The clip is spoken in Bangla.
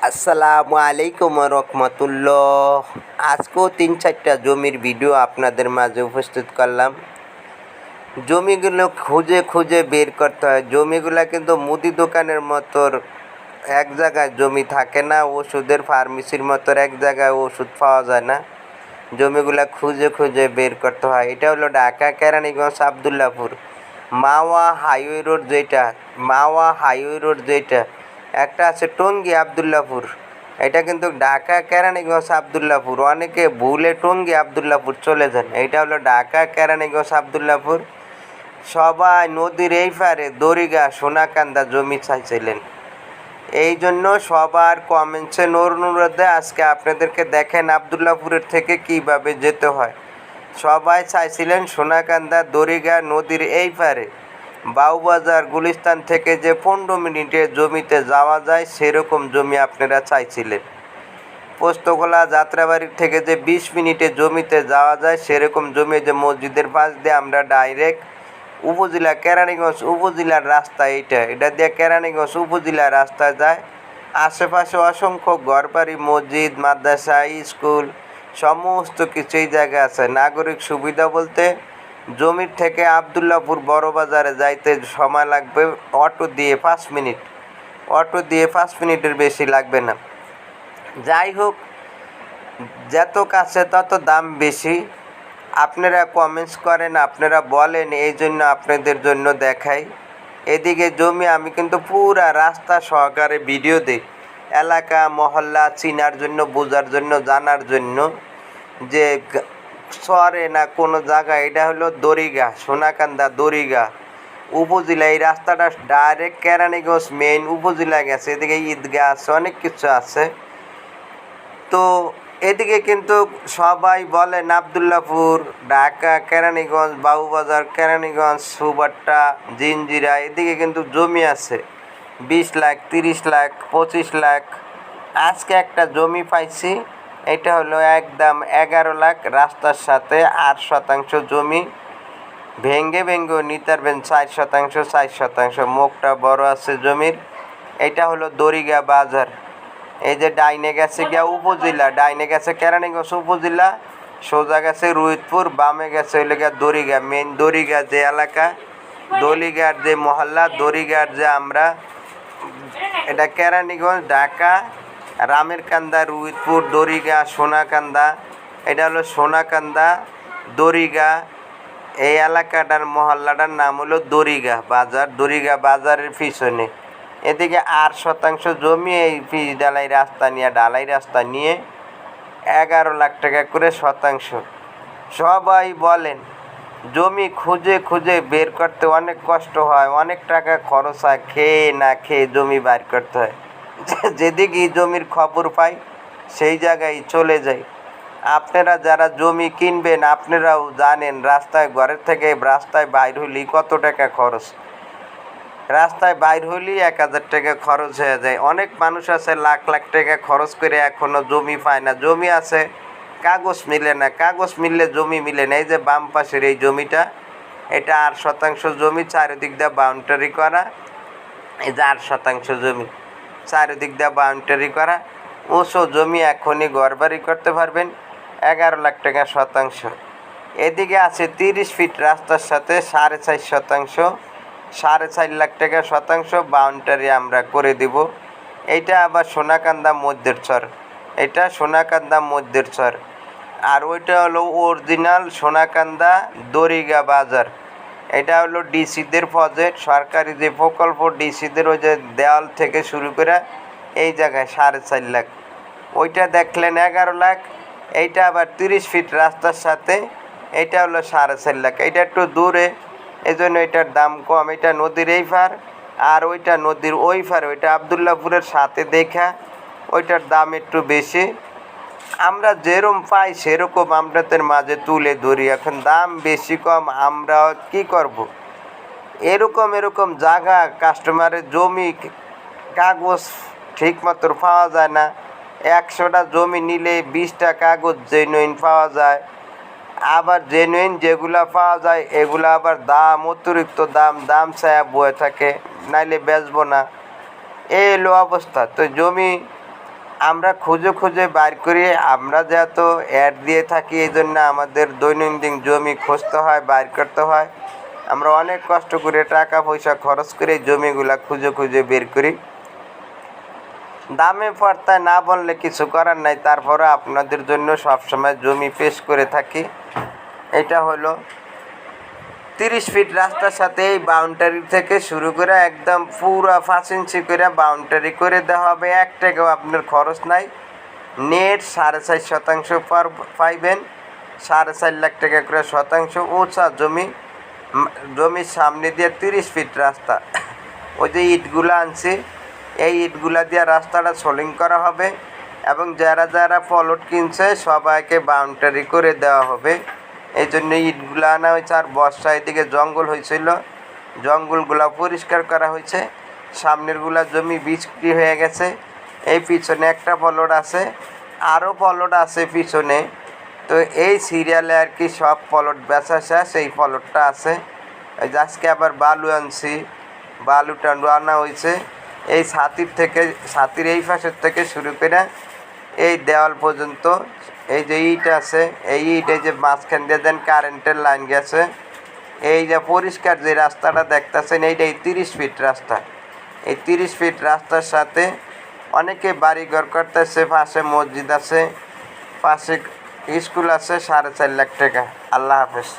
আসসালামু আলাইকুম রহমতুল্লাহ। আজকেও 3-4টা জমির ভিডিও আপনাদের মাঝে উপস্থিত করলাম। জমিগুলো খুঁজে খুঁজে বের করতে হয়। জমিগুলো কিন্তু মুদি দোকানের মতো এক জায়গায় জমি থাকে না, ওষুধের ফার্মেসির মতো এক জায়গায় ওষুধ পাওয়া যায় না। জমিগুলো খুঁজে খুঁজে বের করতে হয়। এটা হলো ঢাকা কেরানীগঞ্জ আবদুল্লাপুর মাওয়া হাইওয়ে রোড যেটা একটা আছে টঙ্গী আবদুল্লাপুর, এটা কিন্তু ঢাকা কেরানীগঞ্জ আবদুল্লাপুর। অনেকে ভুলে টঙ্গী আবদুল্লাপুর চলে যান। এটা হলো ঢাকা কেরানীগঞ্জ আবদুল্লাপুর। সবাই নদীর এই পারে দড়িগা সোনাকান্দা জমি চাইছিলেন, এই জন্য সবার কমেন্টসে অনুরোধে আজকে আপনাদেরকে দেখেন আবদুল্লাপুরের থেকে কিভাবে যেতে হয়। সবাই চাইছিলেন সোনাকান্দা দড়িগা নদীর এই পারে বাউবাজার গুলিস্তান থেকে যে 15 মিনিটে জমিতে যাওয়া যায় সেরকম জমি আপনারা চাইছিলেন। পোস্তগোলা যাত্রাবাড়ির থেকে যে 20 মিনিটে জমিতে যাওয়া যায় সেরকম জমি, যে মসজিদের পাশ দিয়ে আমরা ডাইরেক্ট উপজেলা কেরানীগঞ্জ উপজেলার রাস্তা, এটা দিয়ে কেরানীগঞ্জ উপজেলার রাস্তা যায়। আশেপাশে অসংখ্য ঘরবাড়ি, মসজিদ, মাদ্রাসা, স্কুল সমস্ত কিছুই জায়গা আছে। নাগরিক সুবিধা বলতে জমির থেকে আবদুল্লাপুর বড় বাজারে যাইতে সময় লাগবে অটো দিয়ে 5 মিনিট, অটো দিয়ে 5 মিনিটের বেশি লাগবে না। যাই হোক, যত কাছে তত দাম বেশি। আপনারা কমেন্টস করেন, আপনারা বলেন, এই জন্য আপনাদের জন্য দেখাই। এদিকে জমি আমি কিন্তু পুরা রাস্তা সহকারে ভিডিও দিই, এলাকা মহল্লা চিনার জন্য, বোঝার জন্য, জানার জন্য যে শহরে না কোনো জায়গায়। এটা হলো দড়িগা সোনাকান্দা দড়িগা উপজেলা। এই রাস্তাটা ডাইরেক্ট কেরানীগঞ্জ মেইন উপজেলা গেছে। এদিকে ঈদগাহ আছে, অনেক কিছু আছে। তো এদিকে কিন্তু সবাই বলেন আবদুল্লাপুর, ঢাকা কেরানীগঞ্জ, বাবুবাজার, কেরানীগঞ্জ, সুবাট্টা, জিঞ্জিরা, এদিকে কিন্তু জমি আছে 20 লাখ, 30 লাখ, 25 লাখ। আজকে একটা জমি পাইছি, এটা হলো একদম 11 লাখ, রাস্তার সাথে 8% জমি। ভেঙ্গে নিতে পারবেন 4%, মুখটা বড় আছে জমির। এটা হলো দড়িগা বাজার। এই যে ডাইনে গেছে গিয়া উপজেলা, ডাইনে গেছে কেরানীগঞ্জ উপজেলা, সোজা গেছে রুহিতপুর, বামে গেছে হইলে গিয়া দড়িগা মেন। দড়িগা যে এলাকা, দড়িগার যে মহল্লা, দড়িগার যে আমরা, এটা কেরানীগঞ্জ, ঢাকা, রামেরকান্দা, রুহিতপুর, দড়িগা, সোনাকান্দা। এটা হলো সোনাকান্দা দড়িগা। এই এলাকাটার মহল্লাটার নাম হলো দড়িগা বাজার। দড়িগা বাজারের পিছনে এদিকে 8% জমি। এই পিচ ঢালাই রাস্তা নিয়ে 11 লাখ টাকা করে শতাংশ। সবাই বলেন জমি খুঁজে খুঁজে বের করতে অনেক কষ্ট হয়, অনেক টাকা খরচ হয়, খেয়ে না খেয়ে জমি বের করতে হয়। যেদিকে জমির খবর পাই সেই জায়গায় চলে যাই। আপনারা যারা জমি কিনবেন আপনারাও জানেন রাস্তায়, ঘরের থেকে রাস্তায় বাইর হইলেই কত টাকা খরচ। রাস্তায় বাইর হইলেই 1000 টাকা খরচ হয়ে যায়। অনেক মানুষ আছে লাখ লাখ টাকা খরচ করে এখনও জমি পায় না। জমি আছে, কাগজ মিলে না, কাগজ মিললে জমি মিলে না। এই যে বাম পাশের এই জমিটা, এটা 8% জমি, চারিদিক দিয়ে বাউন্ডারি করা। এই যে 8% জমি, চারিদিক দিয়ে বাউন্ডারি করা, উঁচু জমি। এখনই ঘরবাড়ি করতে পারবেন, 11 লাখ টাকা শতাংশ। এদিকে আছে 30 ফিট রাস্তার সাথে 4.5%, 4.5 লাখ টাকা শতাংশ বাউন্ডারি আমরা করে দিব। এইটা আবার সোনাকান্দা মধ্যের চর, এটা সোনাকান্দা মধ্যের চর। আর ওইটা হলো অরিজিনাল সোনাকান্দা দড়িগা বাজার। এটা হলো ডিসিদের প্রজেক্ট, সরকারি যে প্রকল্প, ডিসিদের ওই যে দেওয়াল থেকে শুরু করে এই জায়গায় 4.5 লাখ। ওইটা দেখলেন 11 লাখ। এইটা আবার 30 ফিট রাস্তার সাথে, এটা হলো 4.5 লাখ। এটা একটু দূরে, এই জন্য এটার দাম কম। এটা নদীর এই পার, আর ওইটা নদীর ওই পার, ওইটা আবদুল্লাপুরের সাথে দেখা ওইটার দাম একটু বেশি। আমরা যেরকম পাই সেরকম আপনাদের মাঝে তুলে ধরি। এখন দাম বেশি কম, আমরা কি করব? এরকম জায়গা, কাস্টমারের জমি কাগজ ঠিক মতো পাওয়া যায় না। 100টা জমি নিলে 20টা কাগজ জেনুইন পাওয়া যায়। আবার জেনুইন যেগুলা পাওয়া যায় এগুলা আবার দাম, অতিরিক্ত দাম ছায়া বয়ে থাকে, নাইলে বেচবো না। এই হলো অবস্থা। তো জমি আমরা খুঁজে খুঁজে বাইর করি। আমরা যেহেতু অ্যাড দিয়ে থাকি এই জন্য আমাদের দৈনন্দিন জমি খুঁজতে হয়, বাইর করতে হয়। আমরা অনেক কষ্ট করে টাকা পয়সা খরচ করে জমিগুলা খুঁজে খুঁজে বের করি। দামে পর্তায় না বললে কিছু করার নাই, তারপরে আপনাদের জন্য সবসময় জমি পেশ করে থাকি। এটা হলো 30 ফিট রাস্তার সাথে এই বাউন্ডারি থেকে শুরু করে একদম পুরো 5 ইঞ্চি করে বাউন্ডারি করে দেওয়া হবে। 1 টাকাও আপনার খরচ নাই। নেট 4.5% পাইবেন, 4.5 লাখ টাকা করে শতাংশ। উঁচা জমির সামনে দিয়ে 30 ফিট রাস্তা। ওই যে ইটগুলো আনছি, এই ইটগুলা দিয়ে রাস্তাটা সোলিং করা হবে এবং যারা যারা প্লট কিনছে সবাইকে বাউন্ডারি করে দেওয়া হবে। এই জন্য ইটগুলো আনা হয়েছে। আর বর্ষা এদিকে জঙ্গল হয়েছিল, জঙ্গলগুলো পরিষ্কার করা হয়েছে। সামনেরগুলা জমি বিক্রি হয়ে গেছে। এই পিছনে একটা প্লট আছে, আরও প্লট আছে পিছনে। তো এই সিরিয়ালে আর কি সব প্লট বেচা শেষ। এই প্লটটা আছে। এই যে আজকে আবার বালু আনছি, বালু টালু আনা হয়েছে। এই ছাতির এই পাশের থেকে শুরু করে এই দেওয়াল পর্যন্ত এই যে ইট আছে, এই ইট এই যে মাঝখান দিয়ে দেন কারেন্টের লাইন গেছে। এই যে পরিষ্কার যে রাস্তাটা দেখতেছেন এইটাই 30 ফিট রাস্তা। এই 30 ফিট রাস্তার সাথে অনেকে বাড়িঘর করতেছে, পাশে মসজিদ আছে, পাশে স্কুল আছে। 4.5 লাখ টাকা। আল্লাহ হাফেজ।